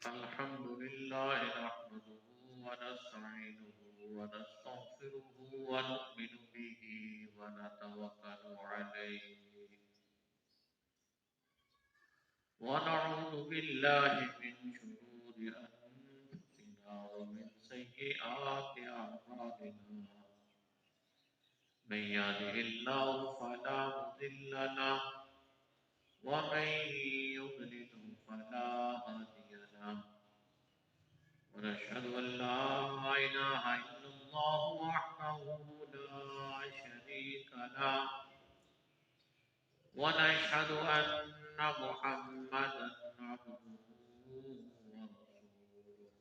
الحمد لله نحمده ونستعينه ونستغفره ونؤمن به ونتوكل عليه ونعوذ بالله من شرور أنفسنا ومن سيئات أعمالنا من يهده الله فلا مضل له ومن يضلل فلا هادي له ونشهد أن لا إله إلا الله وحده لا شريك له ونشهد أن محمدا عبده ورسوله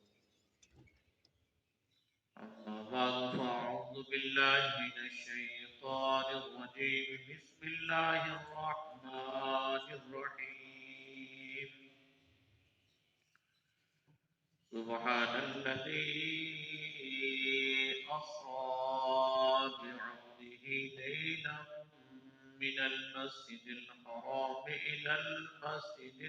أما بعد فأعوذ بالله من الشيطان الرجيم بسم الله الرحمن الرحيم سبحان الذي أسرى بعبده ليلا من المسجد الحرام إلى المسجد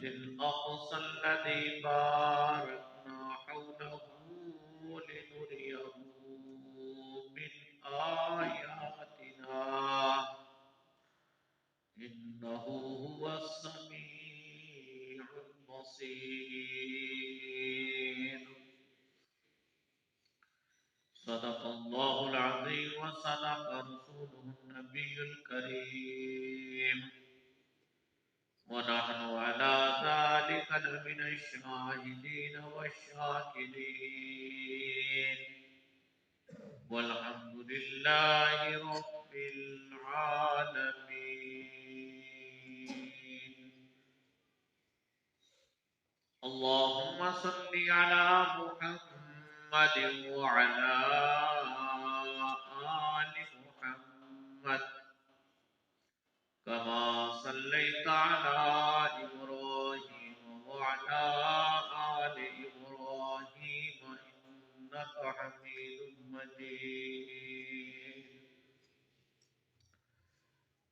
الأقصى الذي باركنا حوله لنريه من آياتنا إنه هو السميع البصير صدق الله العظيم وصدق رسوله النبي الكريم ونحن على ذلك لمن الشاهدين والشاكرين والحمد لله رب العالمين اللهم صل على محمد وعلى آل محمد كما صليت على إبراهيم وعلى آل إبراهيم إنك حميد مجيد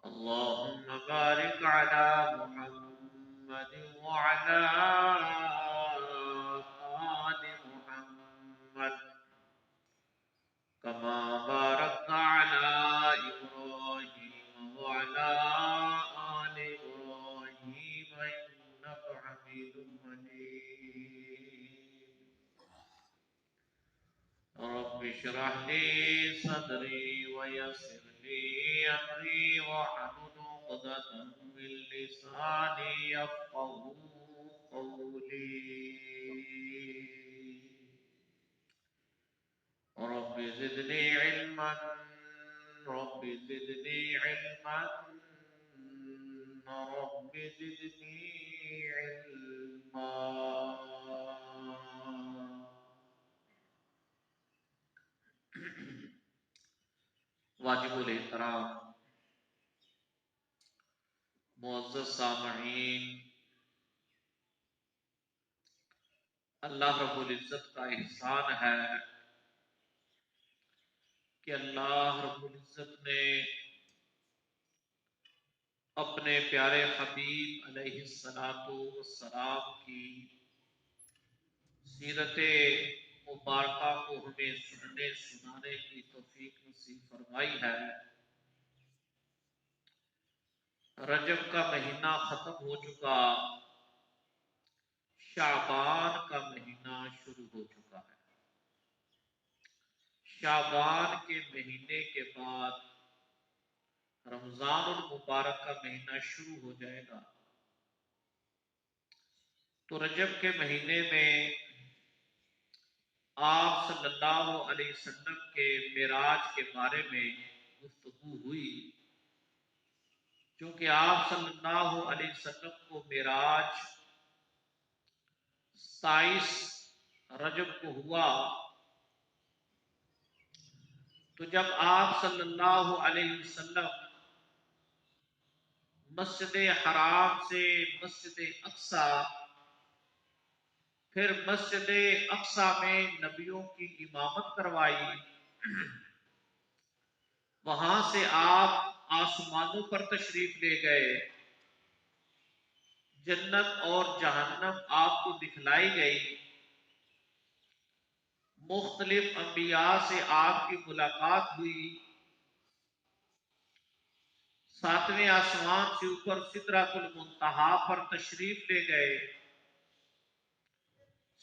اللهم بارك على محمد وعلى آل محمد كما باركت على إبراهيم وعلى آل إبراهيم إنك حميد مجيد رب اشرح لي صدري ويسر لي أمري واحلل عقدة من لساني يفقهوا قولي رب زدني علما رب زدني علما رب زدني علما واجب الاحترام معزز سامعین، اللہ رب العزت کا احسان ہے کہ اللہ رب العزت نے اپنے پیارے حبیب علیہ السلام کی سیرت مبارکہ کو ہمیں سننے سنانے کی توفیق نصیب فرمائی ہے۔ رجب کا مہینہ ختم ہو چکا، شعبان کا مہینہ شروع ہو چکا ہے۔ شعبان کے مہینے کے بعد رمضان المبارک کا مہینہ شروع ہو جائے گا، تو رجب کے مہینے میں آپ صلی اللہ علیہ وسلم کے معراج کے بارے میں گفتگو ہوئی، چونکہ آپ صلی اللہ علیہ وسلم کو معراج 27 رجب کو ہوا، تو جب آپ صلی اللہ علیہ وسلم مسجد حرام سے مسجد اقصی، پھر مسجد اقصی میں نبیوں کی امامت کروائی، وہاں سے آپ آسمانوں پر تشریف لے گئے، جنت اور جہنم آپ کو دکھلائی گئی، مختلف انبیاء سے آپ کی ملاقات ہوئی، ساتویں آسمان سے اوپر سدرۃ المنتہا پر تشریف لے گئے،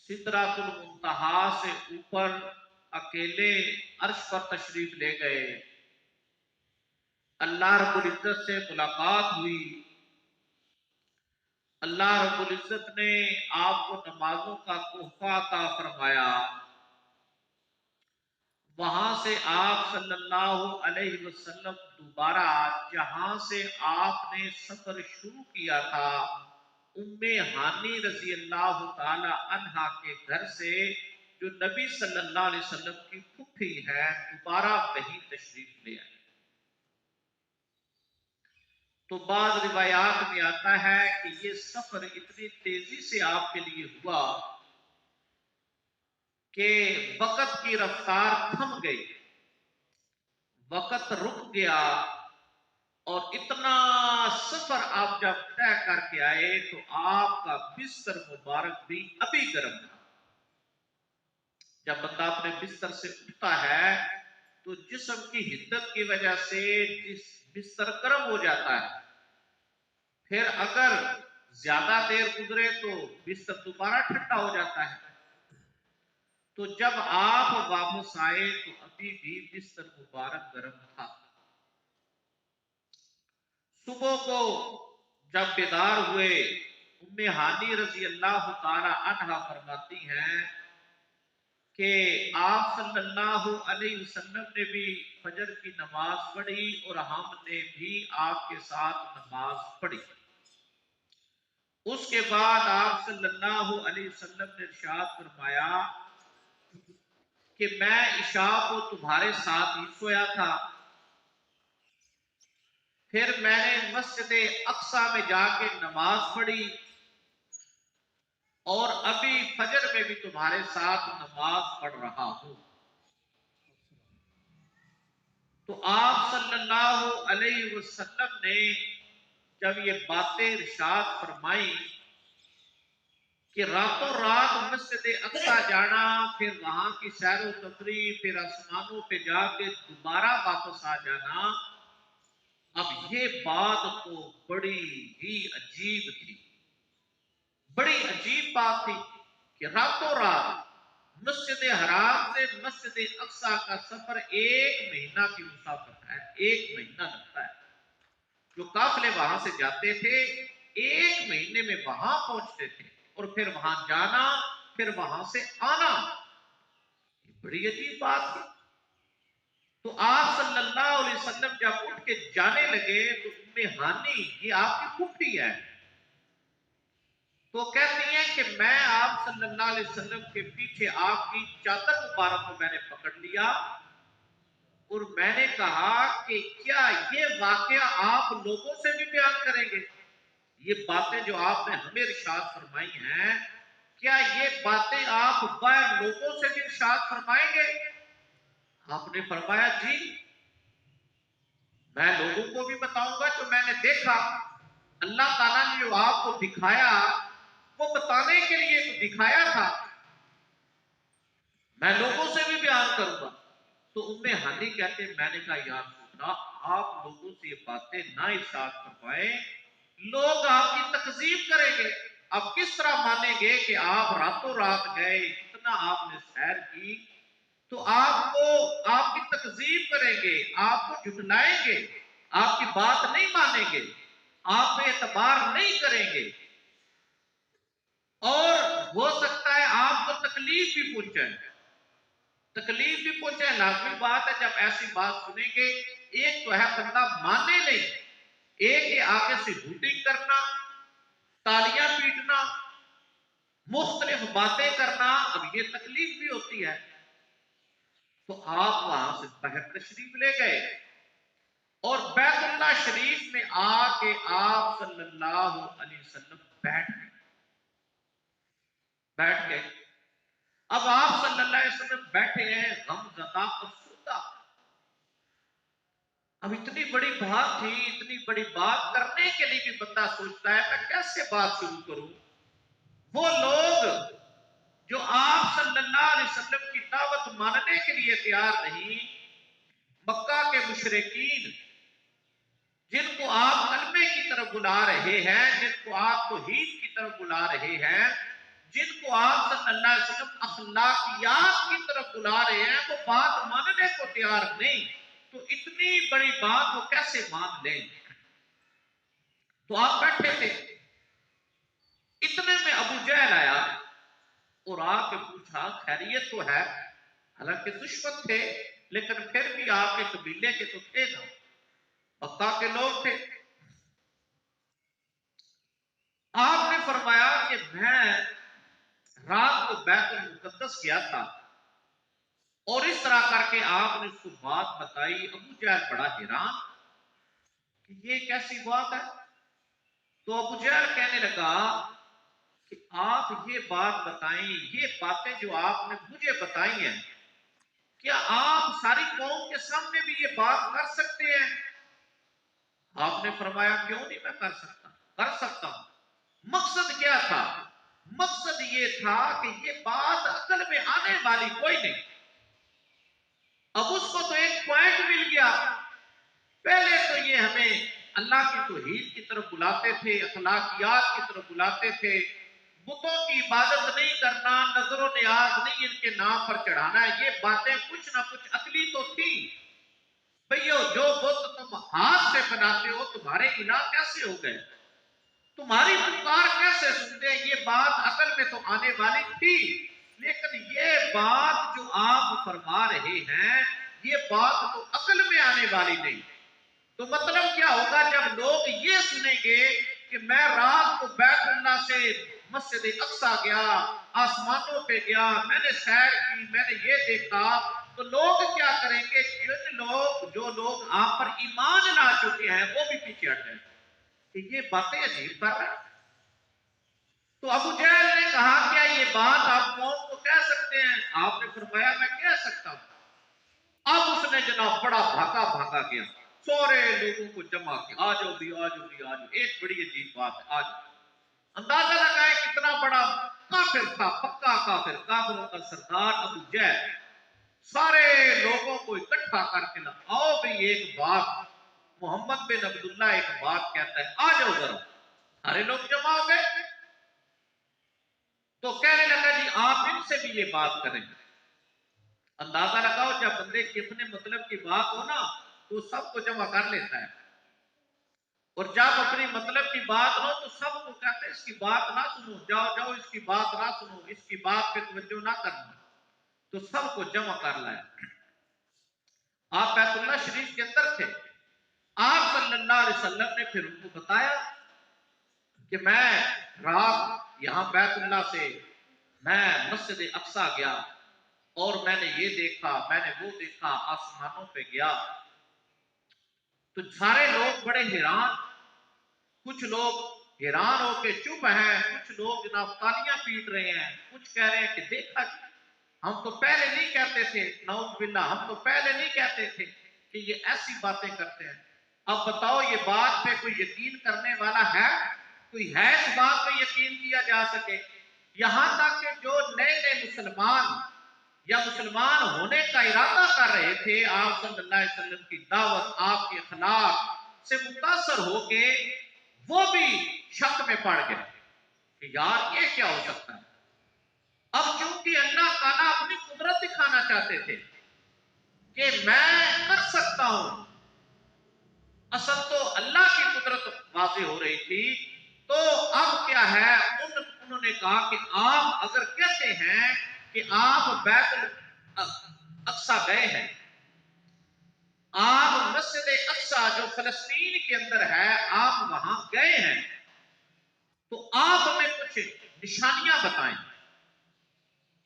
سدرۃ المنتہا سے اوپر اکیلے عرش پر تشریف لے گئے، اللہ رب العزت سے ملاقات ہوئی، اللہ رب العزت نے آپ کو نمازوں کا تحفہ عطا فرمایا، وہاں سے آپ صلی اللہ علیہ وسلم دوبارہ جہاں سے آپ نے سفر شروع کیا تھا، ام ہانی رضی اللہ تعالی عنہا کے گھر سے، جو نبی صلی اللہ علیہ وسلم کی پھوپھی ہے، دوبارہ وہیں تشریف لے آئے۔ تو بعض روایات میں آتا ہے کہ یہ سفر اتنی تیزی سے آپ کے لیے ہوا کہ وقت کی رفتار تھم گئی، وقت رک گیا، اور اتنا سفر آپ جب طے کر کے آئے تو آپ کا بستر مبارک بھی ابھی گرم تھا۔ جب بندہ اپنے بستر سے اٹھتا ہے تو جسم کی حدت کی وجہ سے بستر گرم ہو جاتا ہے، پھر اگر زیادہ دیر گزرے تو بستر دوبارہ ٹھنڈا ہو جاتا ہے۔ تو جب آپ واپس آئے تو ابھی بھی بستر مبارک گرم تھا۔ صبح کو جب بیدار ہوئے، ام ہانی رضی اللہ تعالی عنہا فرماتی ہیں کہ آپ صلی اللہ علیہ وسلم نے بھی فجر کی نماز پڑھی اور ہم نے بھی آپ کے ساتھ نماز پڑھی۔ اس کے بعد آپ صلی اللہ علیہ وسلم نے ارشاد فرمایا کہ میں عشاء کو تمہارے ساتھ ہی سویا تھا، پھر میں نے مسجد اقصی میں جا کے نماز پڑھی، اور ابھی فجر میں بھی تمہارے ساتھ نماز پڑھ رہا ہوں۔ تو آپ صلی اللہ علیہ وسلم نے جب یہ باتیں ارشاد فرمائی کہ راتوں رات مسجد اقصی جانا، پھر وہاں کی سیر و تفریح، پھر آسمانوں پہ جا کے دوبارہ واپس آ جانا، اب یہ بات تو بڑی ہی عجیب تھی، بڑی عجیب بات تھی کہ راتوں رات مسجد حرام سے مسجد اقصی کا سفر 1 مہینہ کی مسافت ہے، 1 مہینہ لگتا ہے۔ جو قافلے وہاں سے جاتے تھے 1 مہینے میں وہاں پہنچتے تھے، اور پھر وہاں جانا، پھر وہاں سے آنا، یہ بڑی عجیب بات تھی۔ تو آپ صلی اللہ علیہ وسلم جب اٹھ کے جانے لگے تو ام ہانی، یہ آپ کی پھوپھی ہے، تو کہتی ہیں کہ میں آپ صلی اللہ علیہ وسلم کے پیچھے آپ کی چادر مبارک کو میں نے پکڑ لیا، اور میں نے کہا کہ کیا یہ واقعہ آپ لوگوں سے بھی بیان کریں گے؟ یہ باتیں جو آپ نے ہمیں ارشاد فرمائی ہیں، کیا یہ باتیں آپ باہر لوگوں سے بھی ارشاد فرمائیں گے؟ آپ نے فرمایا جی، میں لوگوں کو بھی بتاؤں گا جو میں نے دیکھا، اللہ تعالیٰ نے جو آپ کو دکھایا وہ بتانے کے لیے تو دکھایا تھا، میں لوگوں سے بھی بیان کروں گا۔ تو ام ہانی کہتے ہیں میں نے کہا یا رسول اللہ، آپ لوگوں سے یہ باتیں نہ ارشاد فرمائیں، لوگ آپ کی تکذیب کریں گے، اب کس طرح مانیں گے کہ آپ راتوں رات گئے، اتنا آپ نے سیر کی، تو آپ کو آپ کی تکذیب کریں گے، آپ کو جھٹلائیں گے، آپ کی بات نہیں مانیں گے، آپ پہ اعتبار نہیں کریں گے، اور ہو سکتا ہے آپ کو تکلیف بھی پہنچائیں، تکلیف بھی پہنچائیں۔ لازمی بات ہے جب ایسی بات سنیں گے، ایک تو ہے بندہ مانے نہیں، ایک یہ آگے سے ہوٹنگ کرنا، تالیاں پیٹنا، مختلف باتیں کرنا، اب یہ تکلیف بھی ہوتی ہے۔ تو آپ وہاں سے باہر تشریف لے گئے، اور بیت اللہ شریف میں آ کے آپ صلی اللہ علیہ وسلم بیٹھ گئے۔ اب آپ صلی اللہ علیہ وسلم بیٹھے ہیں غم زدہ افسردہ، اب اتنی بڑی بات تھی، اتنی بڑی بات کرنے کے لیے بھی بندہ سوچتا ہے میں کیسے بات شروع کروں. وہ لوگ جو آپ صلی اللہ علیہ وسلم کی دعوت ماننے کے لیے تیار نہیں، مکہ کے مشرکین جن کو آپ کلمے کی طرف بلا رہے ہیں، جن کو آپ توحید کی طرف بلا رہے ہیں، جن کو آپ صلی اللہ علیہ وسلم اخلاقیات کی طرف بلا رہے ہیں، وہ بات ماننے کو تیار نہیں، تو اتنی بڑی بات وہ کیسے مان لیں. تو آپ بیٹھے تھے، اتنے میں ابو جہل آیا اور آ کے پوچھا خیریت تو ہے، حالانکہ دشمن تھے لیکن پھر بھی آپ کے قبیلے کے تو تھے نا، مکہ کے لوگ تھے. آپ نے فرمایا کہ میں رات کو بیت المقدس گیا تھا، اور اس طرح کر کے آپ نے اس کو بات بتائی. ابو جہل بڑا حیران کہ یہ کیسی بات ہے. تو ابو جہل کہنے لگا کہ آپ یہ بات بتائیں، یہ باتیں جو آپ نے مجھے بتائی ہیں، کیا آپ ساری قوم کے سامنے بھی یہ بات کر سکتے ہیں؟ آپ نے فرمایا کیوں نہیں میں کر سکتا ہوں. مقصد کیا تھا؟ مقصد یہ تھا کہ یہ بات عقل میں آنے والی کوئی نہیں. اب اس کو تو ایک پوائنٹ مل گیا. پہلے تو یہ ہمیں اللہ کی توحید کی طرف بلاتے تھے، اخلاقیات کی طرف بلاتے تھے، بتوں کی عبادت نہیں کرنا، نظر و نیاز نہیں ان کے نام پر چڑھانا. یہ باتیں کچھ نہ کچھ عقلی تو تھی. بھئیو جو بت تم ہاتھ سے بناتے ہو تمہارے الہ کیسے ہو گئے، تمہاری پکار کیسے سنتے ہیں، یہ بات عقل میں تو آنے والی تھی. لیکن یہ بات جو آپ فرما رہے ہیں یہ بات تو عقل میں آنے والی نہیں. تو مطلب کیا ہوگا جب لوگ یہ سنیں گے کہ میں رات کو بیت اللہ سے مسجد اقصی گیا، آسمانوں پہ گیا، میں نے سیر کی، میں نے یہ دیکھا، تو لوگ کیا کریں گے؟ جو لوگ آپ پر ایمان لا چکے ہیں وہ بھی پیچھے ہٹ جائیں کہ یہ باتیں عجیب کر رہے ہیں. تو ابو جہل نے کہا کیا یہ بات آپ قوم کو کہہ سکتے ہیں؟ آپ نے فرمایا میں کہہ سکتا ہوں. اب اس نے جناب بڑا بھاگا گیا، سورے لوگوں کو جمع کیا، آ جاؤ بھی آ جاؤ بھی آ جاؤ. ایک بڑی عجیب بات ہے، آ جاؤ. اندازہ لگائے کتنا بڑا کافر تھا، پکا کافر، کافروں کا سردار ابو جہل. سارے لوگوں کو اکٹھا کر کے نا، آؤ بھی ایک بات، محمد بن عبداللہ ایک بات کہتا ہے، آ جاؤ ذرا. سارے لوگ جمع ہو گئے. تو کہنے لگا جی آپ ان سے بھی یہ بات کریں. اندازہ لگاؤ جب بندے کی اپنے مطلب کی بات ہو نا تو سب کو جمع کر لیتا ہے، اور جب اپنی مطلب کی بات ہو تو سب کو کہتے ہیں اس کی بات نہ سنو، جاؤ اس کی بات نہ سنو، اس کی بات پہ توجہ نہ کرنا. تو سب کو جمع کر لائے. آپ بیت اللہ شریف کے اندر تھے. آپ صلی اللہ علیہ وسلم نے پھر ان کو بتایا کہ میں رات یہاں بیت اللہ سے میں مسجد اقصی گیا اور میں نے یہ دیکھا، میں نے وہ دیکھا، آسمانوں پہ گیا. تو سارے لوگ بڑے حیران، کچھ لوگ حیران ہو کے چپ ہیں، کچھ لوگ جناب تالیاں پیٹ رہے ہیں، کچھ کہہ رہے ہیں کہ دیکھا ہم تو پہلے نہیں کہتے تھے، نعوذ باللہ ہم تو پہلے نہیں کہتے تھے کہ یہ ایسی باتیں کرتے ہیں. اب بتاؤ یہ بات پہ کوئی یقین کرنے والا ہے؟ کوئی ہے اس بات پہ یقین کیا جا سکے؟ یہاں تک کہ جو نئے نئے مسلمان یا مسلمان ہونے کا ارادہ کر رہے تھے، آپ صلی اللہ علیہ وسلم کی دعوت، آپ کے اخلاق سے متاثر ہو کے وہ بھی شک میں پڑ گئے کہ یار یہ کیا ہو سکتا ہے. اب چونکہ اللہ تعالیٰ اپنی قدرت دکھانا چاہتے تھے کہ میں کر سکتا ہوں، اصل تو اللہ کی قدرت واضح ہو رہی تھی. تو اب کیا ہے، انہوں نے کہا کہ آپ اگر کہتے ہیں کہ آپ بیت اقصی گئے ہیں، آپ مسجد اقصی جو فلسطین کے اندر ہے آپ وہاں گئے ہیں، تو آپ ہمیں کچھ نشانیاں بتائیں.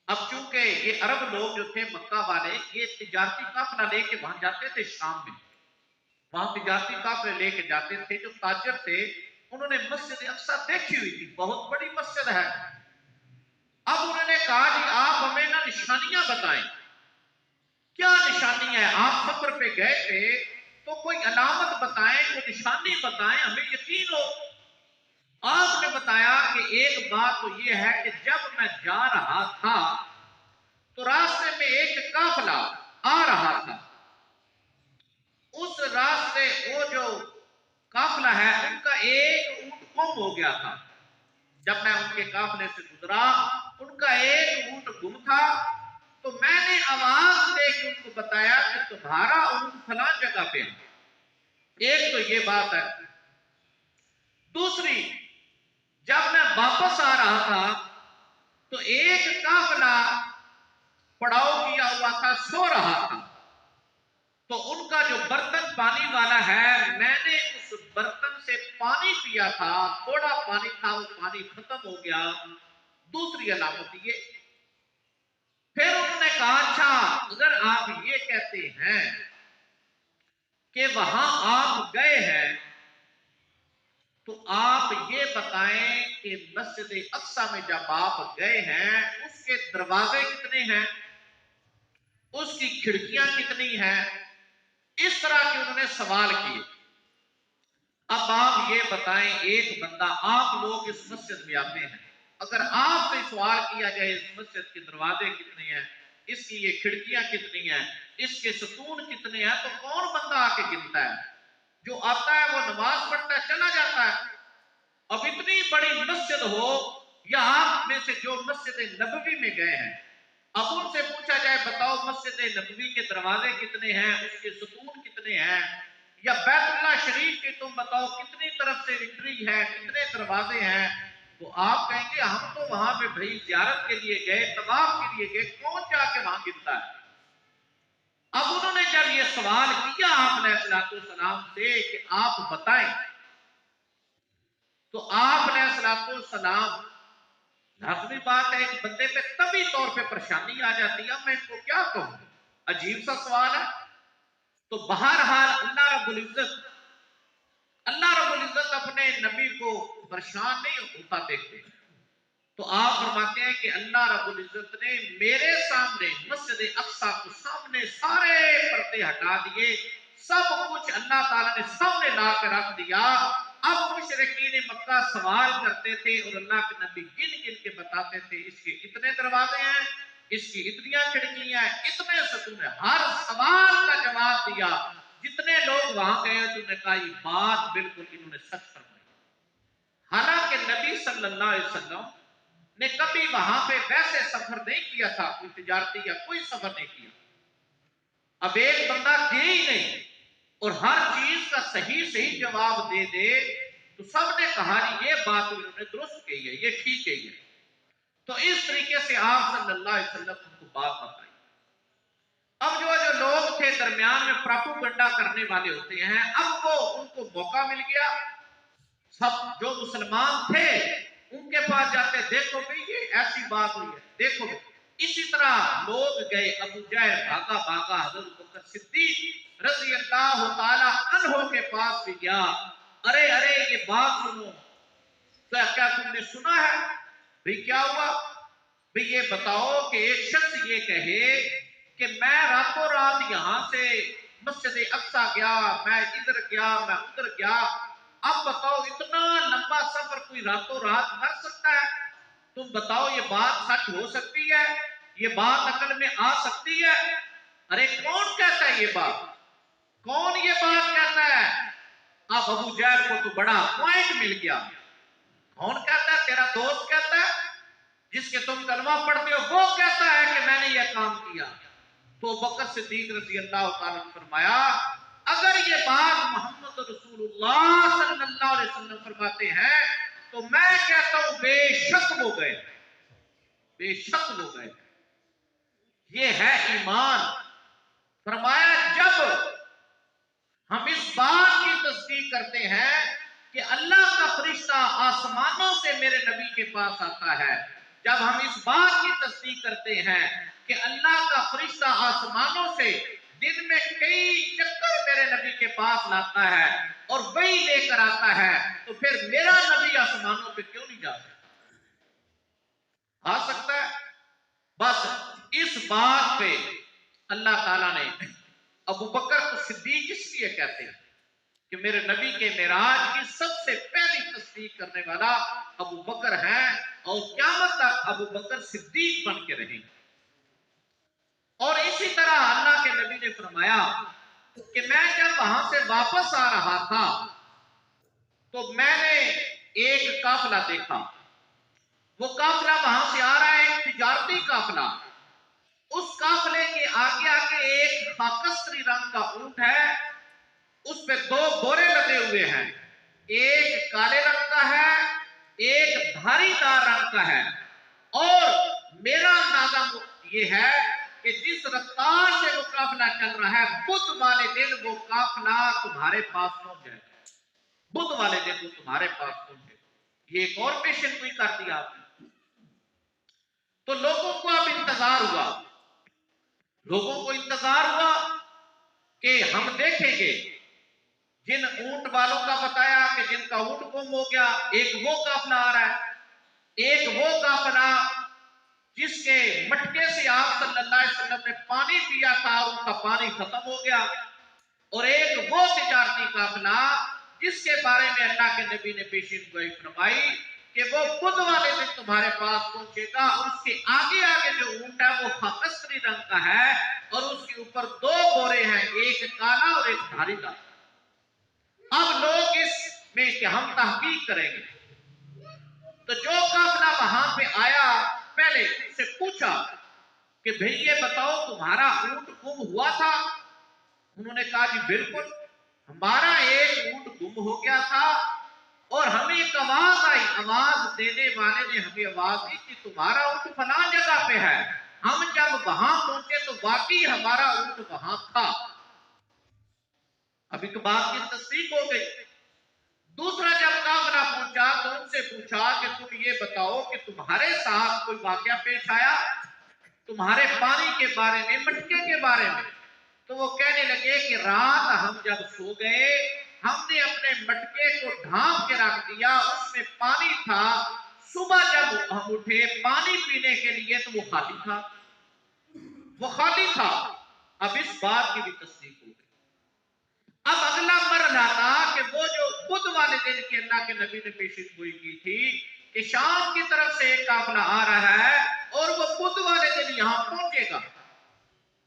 اب چونکہ یہ عرب لوگ جو تھے مکہ والے، یہ تجارتی قافلہ لے کے وہاں جاتے تھے شام میں، وہاں تجارتی قافلے لے کے جاتے تھے. جو تاجر تھے انہوں نے مسجد اقصی دیکھی ہوئی تھی، بہت بڑی مسجد ہے. اب انہوں نے کہا جی آپ ہمیں نا نشانیاں بتائیں. کیا نشانی ہے؟ آپ سفر پہ گئے تھے تو تو کوئی علامت بتائیں، کوئی نشانی بتائیں، ہمیں یقین ہو۔ آپ نے بتایا کہ ایک بات تو یہ ہے کہ جب میں جا رہا تھا تو راستے میں ایک قافلہ آ رہا تھا، اس راستے وہ جو قافلہ ہے ان کا ایک اونٹ گم ہو گیا تھا۔ جب میں ان کے قافلے سے گزرا ان کا ایک اونٹ گم تھا، تو میں نے آواز دے کے ان کو بتایا کہ تمہارا اونٹ فلاں جگہ پہ ہے۔ ایک تو یہ بات ہے۔ دوسری، جب میں واپس آ رہا تھا تو ایک قافلہ پڑاؤ کیا ہوا تھا، سو رہا تھا، تو ان کا جو برتن پانی والا ہے، میں نے اس برتن سے پانی پیا تھا، تھوڑا پانی تھا، وہ پانی ختم ہو گیا۔ دوسری علامت یہ۔ پھر انہوں نے کہا اچھا اگر آپ یہ کہتے ہیں کہ وہاں آپ گئے ہیں تو آپ یہ بتائیں کہ مسجد اقصی میں جب آپ گئے ہیں اس کے دروازے کتنے ہیں، اس کی کھڑکیاں کتنی ہیں، اس طرح کے انہوں نے سوال کیے۔ اب آپ یہ بتائیں، ایک بندہ، آپ لوگ اس مسجد میں آتے ہیں، اگر آپ سے سوال کیا جائے اس مسجد کے دروازے کتنے ہیں، اس کی یہ کھڑکیاں کتنی ہیں، اس کے ستون کتنے ہیں، تو کون بندہ آ کے گنتا ہے؟ جو آتا ہے وہ نماز پڑھتا ہے چلا جاتا ہے۔ اب اتنی بڑی مسجد ہو، یا آپ میں سے جو مسجد نبوی میں گئے ہیں، اب ان سے پوچھا جائے بتاؤ مسجد نبوی کے دروازے کتنے ہیں، اس کے ستون کتنے ہیں، یا بیت اللہ شریف کے تم بتاؤ کتنی طرف سے انٹری ہے، کتنے دروازے ہیں، تو آپ کہیں گے ہم تو وہاں پہ بھائی زیارت کے لیے گئے، طواف کے لیے گئے، کون جا کے وہاں گرتا ہے؟ اب انہوں نے جب یہ سوال کیا آپ علیہ السلام سے کہ آپ بتائیں، تو آپ علیہ السلام، لازمی بات ہے ایک بندے پہ طبی طور پہ پریشانی آ جاتی ہے، میں ان کو کیا کہوں، عجیب سا سوال ہے۔ تو بہرحال اللہ رب العزت اپنے نبی کو پریشان نہیں ہوتا دیکھتے، تو آپ فرماتے ہیں کہ اللہ رب العزت نے میرے سامنے مسجد اقصی کو سامنے سارے پردے ہٹا دیے، سب کچھ اللہ تعالیٰ نے سامنے لا کے رکھ دیا۔ اب مشرکین مکہ سوال کرتے تھے اور اللہ کے نبی گن گن کے بتاتے تھے اس کے اتنے دروازے ہیں، اس کی اتنی کھڑکیاں ہیں، اتنے ستون ہیں، ہر سوال کا جواب دیا۔ جتنے لوگ وہاں گئے تو نے کہا یہ بات بالکل انہوں نے سچ فرمائی۔ حالانکہ نبی صلی اللہ علیہ وسلم نے کبھی وہاں پہ ویسے سفر نہیں کیا تھا، کوئی تجارتی یا کوئی سفر نہیں کیا۔ اب ایک بندہ دے ہی نہیں اور ہر چیز کا صحیح جواب دے دے تو سب نے کہا یہ بات انہوں نے درست کہی ہے، یہ ٹھیک کہی ہے۔ تو اس طریقے سے آپ صلی اللہ علیہ وسلم کو بات بتائی۔ اب جو لوگ تھے درمیان میں پراپوگنڈا کرنے والے ہوتے ہیں، اب وہ ان کو موقع مل گیا، سب جو مسلمان تھے ان کے پاس جاتے، دیکھو بھئی یہ ایسی بات ہوئی ہے، دیکھو۔ اسی طرح لوگ گئے، ابو جہل بھاگا حضرت بکر صدیق رضی اللہ تعالی عنہ کے پاس بھی گیا، ارے یہ بات سنو، کیا تم نے سنا ہے؟ بھئی کیا ہوا؟ بھئی یہ بتاؤ کہ ایک شخص یہ کہے کہ میں راتوں رات یہاں سے مسجد اقصی گیا، میں ادھر گیا، میں ادھر گیا، اب بتاؤ اتنا لمبا سفر کوئی راتوں رات کر سکتا ہے؟ تم بتاؤ یہ بات سچ ہو سکتی ہے؟ یہ بات عقل میں آ سکتی ہے؟ ارے کون کہتا ہے یہ بات؟ کون یہ بات کہتا ہے؟ اب ابو جہل کو تو بڑا پوائنٹ مل گیا۔ کون کہتا ہے؟ تیرا دوست کہتا ہے جس کے تم کلمہ پڑھتے ہو، وہ کہتا ہے کہ میں نے یہ کام کیا۔ تو بکر صدیق رضی اللہ تعالیٰ نے فرمایا اگر یہ بات محمد رسول اللہ صلی اللہ علیہ وسلم فرماتے ہیں تو میں کہتا ہوں بے شک وہ گئے، بے شک وہ گئے۔ یہ ہے ایمان۔ فرمایا جب ہم اس بات کی تصدیق کرتے ہیں کہ اللہ کا فرشتہ آسمانوں سے میرے نبی کے پاس آتا ہے، جب ہم اس بات کی تصدیق کرتے ہیں کہ اللہ کا فرشتہ آسمانوں سے دن میں کئی چکر میرے نبی کے پاس لاتا ہے اور وہی لے کر آتا ہے، تو پھر میرا نبی آسمانوں پہ کیوں نہیں جا سکتا؟ آ سکتا ہے۔ بس اس بات پہ اللہ تعالیٰ نے ابو بکر کو صدیق اس لیے کہتے ہیں کہ میرے نبی کے معراج کی سب سے پہلی تصدیق کرنے والا ابو بکر ہیں، اور قیامت تک ابو بکر صدیق بن کے رہیں۔ اور اسی طرح اللہ کے نبی نے فرمایا کہ میں جب وہاں سے واپس آ رہا تھا تو میں نے ایک قافلہ دیکھا، وہ قافلہ وہاں سے آ رہا ہے، ایک تجارتی قافلہ، اس قافلے کے آگے آگے ایک خاکستری رنگ کا اونٹ ہے، اس پہ 2 بورے لدے ہوئے ہیں، ایک کالے رنگ کا ہے، ایک دھاری دار رنگ کا ہے، اور میرا اندازہ یہ ہے کہ جس رفتار سے وہ قافلہ چل رہا ہے بدھ والے دن وہ قافلہ تمہارے پاس پہنچ جائے گا، بدھ والے دن وہ تمہارے پاس پہنچے گا۔ یہ ایک اور پیشن گوئی کر دیا آپ نے۔ تو لوگوں کو اب انتظار ہوا، لوگوں کو انتظار ہوا کہ ہم دیکھیں گے جن اونٹ والوں کا بتایا کہ جن کا اونٹ گم ہو گیا، ایک وہ قافلہ آ رہا ہے، ایک وہ قافلہ جس کے مٹکے سے آپ صلی اللہ علیہ وسلم نے پانی پیا تھا اور ان کا پانی ختم ہو گیا، اور ایک وہ تجارتی قافلہ جس کے بارے میں اللہ کے نبی نے پیشین گوئی فرمائی کہ وہ بدھ والے دن تمہارے پاس پہنچے گا، اور اس کے آگے آگے جو اونٹ ہے وہ خاکستری رنگ کا ہے، اور اس کے اوپر 2 بورے ہیں، ایک کالا اور ایک دھاری دار۔ اب لوگ اس میں کہ ہم تحقیق کریں گے، تو جو قافلہ وہاں پہ آیا پہلے ان سے پوچھا کہ بھئی یہ بتاؤ تمہارا اونٹ گم ہوا تھا؟ انہوں نے کہا جی بالکل، ہمارا ایک اونٹ گم ہو گیا تھا، اور ہمیں ایک آواز آئی، آواز دینے والے نے ہمیں آواز دی کہ تمہارا اونٹ فلاں جگہ پہ ہے۔ ہم جب وہاں پہنچے تو واقعی ہمارا اونٹ وہاں تھا۔ اب ایک بات کی تصدیق ہو گئی۔ دوسرا جب قافلہ پہنچا تو ان سے پوچھا کہ تم یہ بتاؤ کہ تمہارے ساتھ کوئی واقعہ پیش آیا تمہارے پانی کے بارے میں، مٹکے کے بارے میں؟ تو وہ کہنے لگے کہ رات ہم جب سو گئے ہم نے اپنے مٹکے کو ڈھانپ کے رکھ دیا، اس میں پانی تھا، صبح جب ہم اٹھے پانی پینے کے لیے تو وہ خالی تھا، وہ خالی تھا۔ اب اس بات کی بھی تصدیق ہو گئی۔ اب اگلا مرحلہ تھا کہ وہ جو بدھ والے دن کے اللہ کے نبی نے پیشن گوئی کی تھی کہ شام کی طرف سے ایک قافلہ آ رہا ہے اور وہ بدھ والے دن یہاں پہنچے گا۔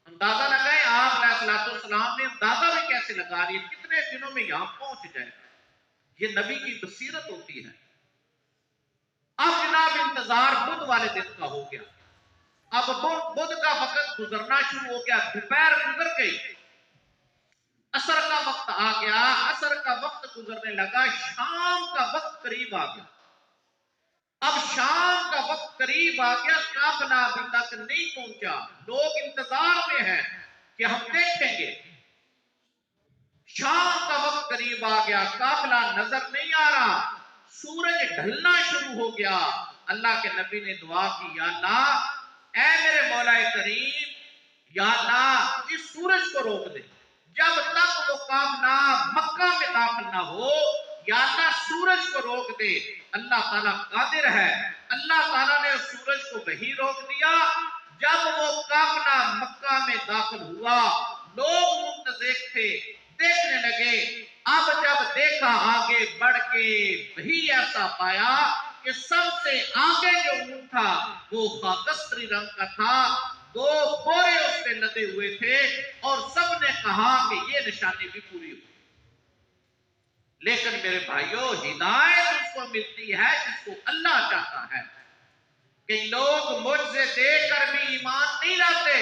اندازہ لگائیں، آپ علیہ السلام نے اندازہ بھی کیسے لگا رہی ہے کتنے دنوں میں یہاں پہنچ جائے گا، یہ نبی کی بصیرت ہوتی ہے۔ اب جناب انتظار بدھ والے دن کا ہو گیا، اب بدھ کا وقت گزرنا شروع ہو گیا، دوپہر گزر گئی، عصر کا وقت آ گیا، عصر کا وقت گزرنے لگا، شام کا وقت قریب آ گیا۔ اب شام کا وقت قریب آ گیا، قافلہ ابھی تک نہیں پہنچا، لوگ انتظار میں ہیں کہ ہم دیکھیں گے۔ شام کا وقت قریب آ گیا، قافلہ نظر نہیں آ رہا، سورج ڈھلنا شروع ہو گیا۔ اللہ کے نبی نے دعا کی، یا اللہ اے میرے مولا کریم، یا اللہ اس سورج کو روک دے، جب تک وہ قافلہ مکہ میں داخل نہ ہو، یا اللہ سورج کو روک دے۔ اللہ تعالیٰ قادر ہے، اللہ تعالیٰ نے سورج کو وہی روک دیا۔ جب وہ قافلہ مکہ میں داخل ہوا لوگ منتظر تھے، دیکھنے لگے۔ اب جب دیکھا آگے بڑھ کے وہی ایسا پایا کہ سب سے آگے جو اونٹ تھا وہ خاکستری رنگ کا تھا، 2 بورے اس پہ لدے ہوئے تھے، اور سب نے کہا کہ یہ نشانی بھی پوری ہوئی۔ لیکن میرے بھائیوں، ہدایت اس کو ملتی ہے جس کو اللہ چاہتا ہے۔ کہ لوگ معجزے دیکھ کر بھی ایمان نہیں لاتے،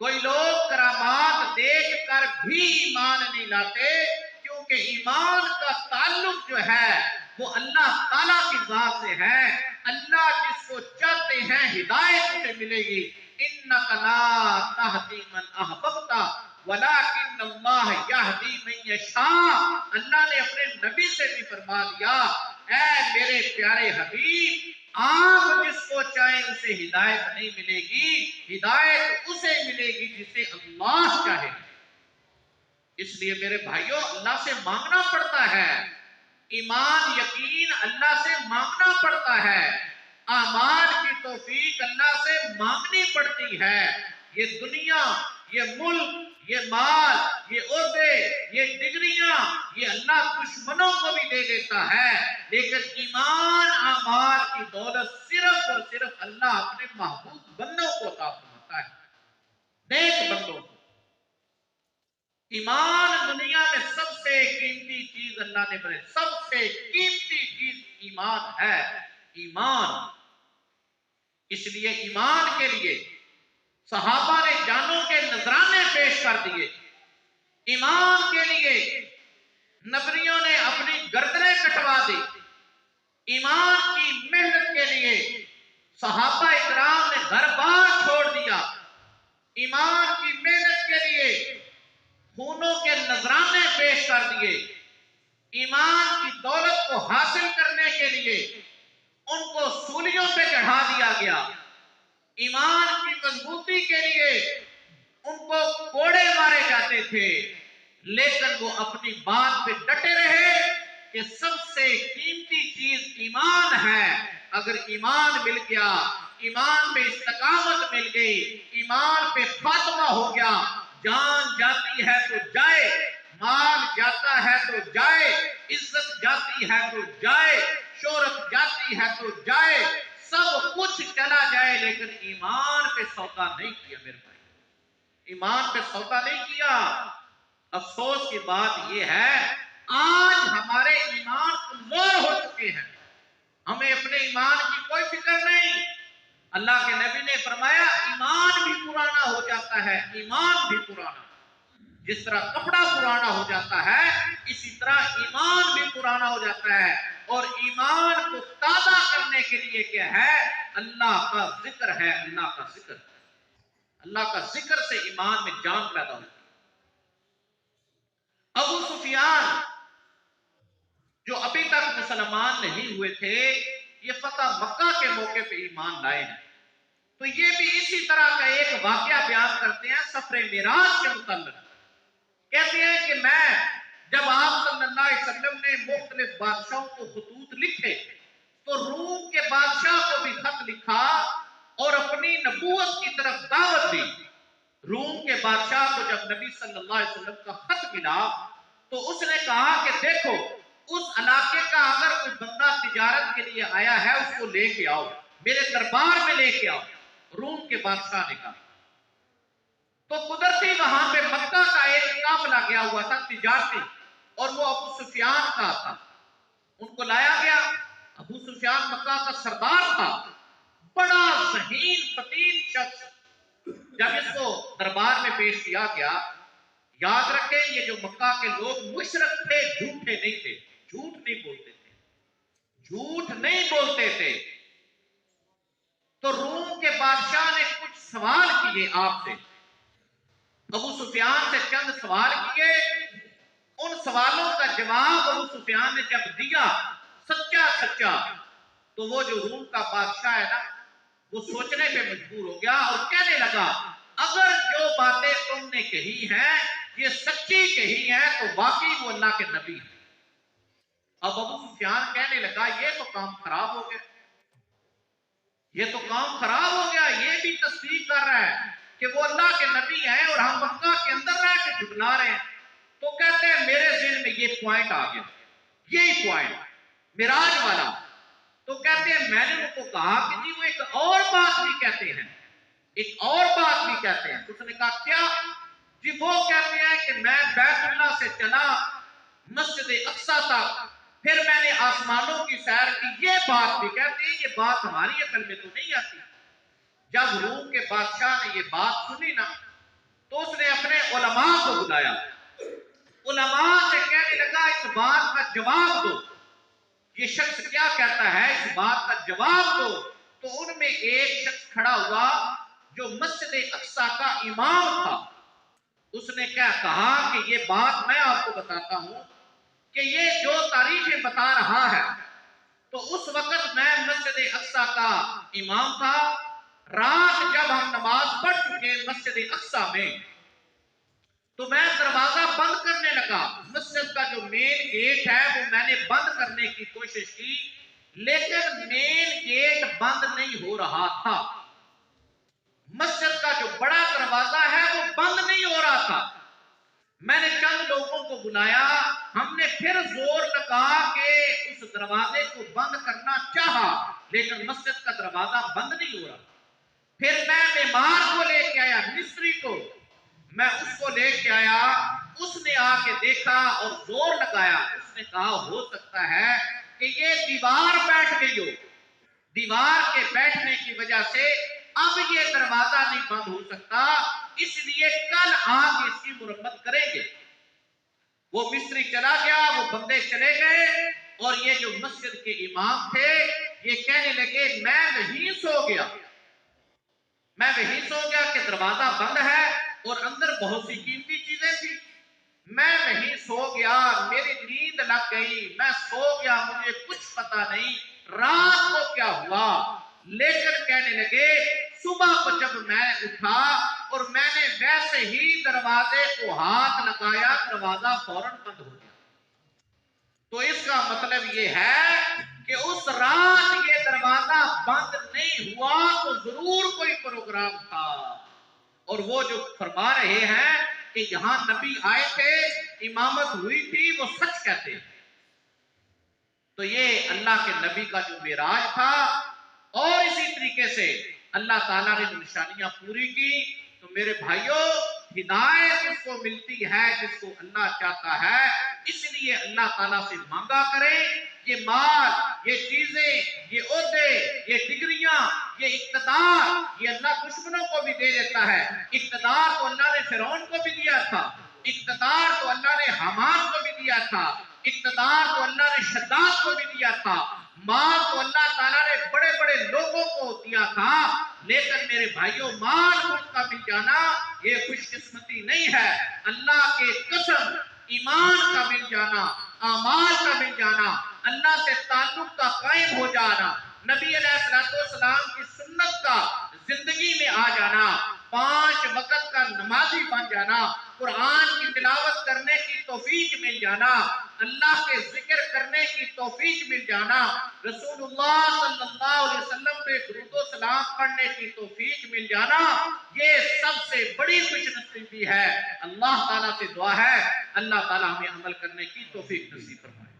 کوئی لوگ کرامات دیکھ کر بھی ایمان نہیں لاتے، کیونکہ ایمان کا تعلق جو ہے وہ اللہ تعالیٰ کی ذات سے ہے۔ اللہ جس کو چاہتے ہیں ہدایت سے ملے گی۔ اِنَّكَ لَا تَهْدِي مَنْ أَحْبَبْتَ وَلَكِنَّ اللَّهَ يَهْدِي مَن يَشَاءُ۔ اللہ نے اپنے نبی سے بھی فرما دیا، اے میرے پیارے حبیب، آپ جس کو چاہیں اسے ہدایت نہیں ملے گی، ہدایت اسے ملے گی جسے اللہ چاہے۔ اس لیے میرے بھائیوں، اللہ سے مانگنا پڑتا ہے، ایمان یقین اللہ سے مانگنا پڑتا ہے، اعمال کی توفیق اللہ سے مانگنی پڑتی ہے۔ یہ دنیا، یہ ملک، یہ مال، یہ عہدے، یہ ڈگریاں، یہ اللہ دشمنوں کو بھی دے دیتا ہے، لیکن ایمان اعمال کی دولت صرف اور صرف اللہ اپنے محبوب بندوں کو عطا فرماتا ہے، نیک بندوں کو۔ ایمان دنیا میں سب سے قیمتی چیز اللہ نے بنائی، سب سے قیمتی چیز ایمان ہے، ایمان۔ اس لیے ایمان کے لیے صحابہ نے جانوں کے نذرانے پیش کر دیے، ایمان کے لیے نبیوں نے اپنی گردنیں کٹوا دی، ایمان کی محنت کے لیے صحابہ اکرام نے گھر بار چھوڑ دیا، ایمان کی محنت کے لیے خونوں کے نذرانے پیش کر دیے، ایمان کی دولت کو حاصل کرنے کے لیے ان کو سولیوں پہ چڑھا دیا گیا، ایمان کی مضبوطی کے لیے ان کو کوڑے مارے جاتے تھے، لیکن وہ اپنی بات پہ ڈٹے رہے کہ سب سے قیمتی چیز ایمان ہے۔ اگر ایمان مل گیا، ایمان پہ استقامت مل گئی، ایمان پہ خاتمہ ہو گیا، جان جاتی ہے تو جائے، مال جاتا ہے تو جائے، عزت جاتی ہے تو جائے، شہرت جاتی ہے تو جائے، سب کچھ چلا جائے، لیکن ایمان پہ سودا نہیں کیا میرے بھائی، ایمان پہ سودا نہیں کیا۔ افسوس کی بات یہ ہے آج ہمارے ایمان کمزور ہو چکے ہیں، ہمیں اپنے ایمان کی کوئی فکر نہیں۔ اللہ کے نبی نے فرمایا ایمان بھی پرانا ہو جاتا ہے، ایمان بھی پرانا، جس طرح کپڑا پرانا ہو جاتا ہے اسی طرح ایمان بھی پرانا ہو جاتا ہے، اور ایمان کو تازہ کرنے کے لیے کیا ہے؟ اللہ کا ذکر ہے، اللہ کا ذکر، اللہ کا ذکر سے ایمان میں جان پیدا ہوتی ہے۔ ابو سفیان جو ابھی تک مسلمان نہیں ہوئے تھے، یہ فتح مکہ کے موقع پہ ایمان لائے ہیں، تو یہ بھی اسی طرح کا ایک واقعہ بیان کرتے ہیں سفر معراج کے متعلق۔ کہتے ہیں کہ میں جب آپ صلی اللہ علیہ وسلم نے مختلف بادشاہوں کو خطوط لکھے تو روم کے بادشاہ کو بھی خط لکھا اور اپنی نبوت کی طرف دعوت دی۔ روم کے بادشاہ کو جب نبی صلی اللہ علیہ وسلم کا خط ملا تو اس نے کہا کہ دیکھو اس علاقے کا اگر کوئی بندہ تجارت کے لیے آیا ہے اس کو لے کے آؤ، میرے دربار میں لے کے آؤ۔ روم کے بادشاہ نے کہا، تو قدرتی وہاں پہ مکہ کا ایک قافلہ گیا ہوا تھا تجارتی، اور وہ ابو سفیان کا تھا، ان کو لایا گیا۔ ابو سفیان مکہ کا سردار تھا، بڑا ذہین فتین شخص۔ جب اس کو دربار میں پیش کیا گیا، یاد رکھیں یہ جو مکہ کے لوگ مشرک تھے، جھوٹے نہیں تھے، جھوٹ نہیں بولتے تھے، جھوٹ نہیں بولتے تھے۔ تو روم کے بادشاہ نے کچھ سوال کیے آپ سے، ابو سفیان سے چند سوال کیے، ان سوالوں کا جواب ابو سفیان نے جب دیا سچا سچا، تو وہ جو روم کا بادشاہ ہے نا، وہ سوچنے پہ مجبور ہو گیا اور کہنے لگا اگر جو باتیں تم نے کہی ہیں یہ سچی کہی ہیں تو واقعی وہ اللہ کے نبی ہیں۔ اب ابو سفیان کہنے لگا یہ تو کام خراب ہو گیا، یہ تو کام خراب ہو گیا، یہ بھی تصدیق کر رہا ہے کہ وہ اللہ کے نبی ہیں اور ہم مکہ کے اندر رہ کے جھٹلا رہے ہیں۔ تو کہتے ہیں میرے ذہن میں یہ پوائنٹ آ گیا، یہی پوائنٹ معراج والا۔ تو کہتے ہیں میں نے ان کو کہا کہ جی وہ ایک اور بات بھی کہتے ہیں، ایک اور بات بھی کہتے ہیں۔ اس نے کہا کیا؟ جی وہ کہتے ہیں کہ میں بیت اللہ سے چلا مسجد اقصیٰ تک، پھر میں نے آسمانوں کی سیر کی، یہ بات بھی کہتے ہیں، یہ بات ہماری عقل میں تو نہیں آتی۔ جب روم کے بادشاہ نے یہ بات سنی نا تو اس نے اپنے علماء کو بلایا، علماء سے کہنے لگا اس بات کا جواب دو، یہ شخص کیا کہتا ہے اس بات کا جواب دو۔ تو ان میں ایک شخص کھڑا ہوا جو مسجد اقصیٰ کا امام تھا، اس نے کیا کہا کہ یہ بات میں آپ کو بتاتا ہوں کہ یہ جو تاریخیں بتا رہا ہے تو اس وقت میں مسجد اقصیٰ کا امام تھا، رات جب ہم نماز پڑھ چکے مسجد اقصیٰ میں تو میں دروازہ بند کرنے لگا، مسجد کا جو مین گیٹ ہے وہ میں نے بند کرنے کی کوشش کی، لیکن مین گیٹ بند نہیں ہو رہا تھا، مسجد کا جو بڑا دروازہ ہے وہ بند نہیں ہو رہا تھا۔ میں نے چند لوگوں کو بلایا، ہم نے پھر زور لگا کے اس دروازے کو بند کرنا چاہا، لیکن مسجد کا دروازہ بند نہیں ہو رہا۔ پھر میں معمار کو لے کے آیا، مستری کو، میں اس کو لے کے آیا، اس نے آ کے دیکھا اور زور لگایا، اس نے کہا ہو سکتا ہے کہ یہ دیوار بیٹھ گئی ہو، دیوار کے بیٹھنے کی وجہ سے اب یہ دروازہ نہیں بند ہو سکتا، اس لیے کل آ کے اس کی مرمت کریں گے۔ وہ مستری چلا گیا، وہ بندے چلے گئے، اور یہ جو مسجد کے امام تھے یہ کہنے لگے میں وہیں سو گیا، میں وہیں سو گیا کہ دروازہ بند ہے اور اندر بہت سی قیمتی چیزیں تھی، میں وہیں سو گیا، میری نیند لگ گئی، میں سو گیا، مجھے کچھ پتا نہیں رات کو کیا ہوا۔ لیکن کہنے لگے صبح کو جب میں اٹھا اور میں نے ویسے ہی دروازے کو ہاتھ لگایا، دروازہ فوراً بند ہو گیا۔ تو اس کا مطلب یہ ہے کہ اس رات یہ دروازہ بند نہیں ہوا تو ضرور کوئی پروگرام تھا، اور وہ جو فرما رہے ہیں کہ یہاں نبی آئے تھے، امامت ہوئی تھی، وہ سچ کہتے ہیں۔ تو یہ اللہ کے نبی کا جو معراج تھا، اور اسی طریقے سے اللہ تعالیٰ نے جو نشانیاں پوری کی۔ تو میرے بھائیوں، ہدایت اس کو ملتی ہے جس کو اللہ چاہتا ہے، اس لیے اللہ تعالیٰ سے مانگا کریں۔ یہ مال، یہ چیزیں، یہ عہدے، یہ ڈگریاں، یہ اقتدار، یہ اللہ دشمنوں کو بھی دے دیتا ہے۔ اقتدار تو اللہ نے فرعون کو بھی دیا تھا، اقتدار تو اللہ نے حامان کو بھی دیا تھا، اقتدار تو اللہ نے شداد کو بھی دیا تھا، مال تو اللہ تعالیٰ نے بڑے بڑے لوگوں کو دیا تھا۔ لیکن میرے بھائیوں، مال ملک کا مل جانا یہ خوش قسمتی نہیں ہے، اللہ کے قسم ایمان کا مل جانا، اعمال کا مل جانا، اللہ سے تعلق کا قائم ہو جانا، نبی علیہ السلام کی سنت کا زندگی میں آ جانا، 5 وقت کا نمازی بن جانا، قرآن کی تلاوت کرنے کی توفیق مل جانا، اللہ کے ذکر کرنے کی توفیق مل جانا، رسول اللہ صلی اللہ علیہ وسلم پہ درود و سلام پڑھنے کی توفیق مل جانا، یہ سب سے بڑی خوش نصیبی ہے۔ اللہ تعالیٰ سے دعا ہے اللہ تعالیٰ ہمیں عمل کرنے کی توفیق نصیب فرمائے۔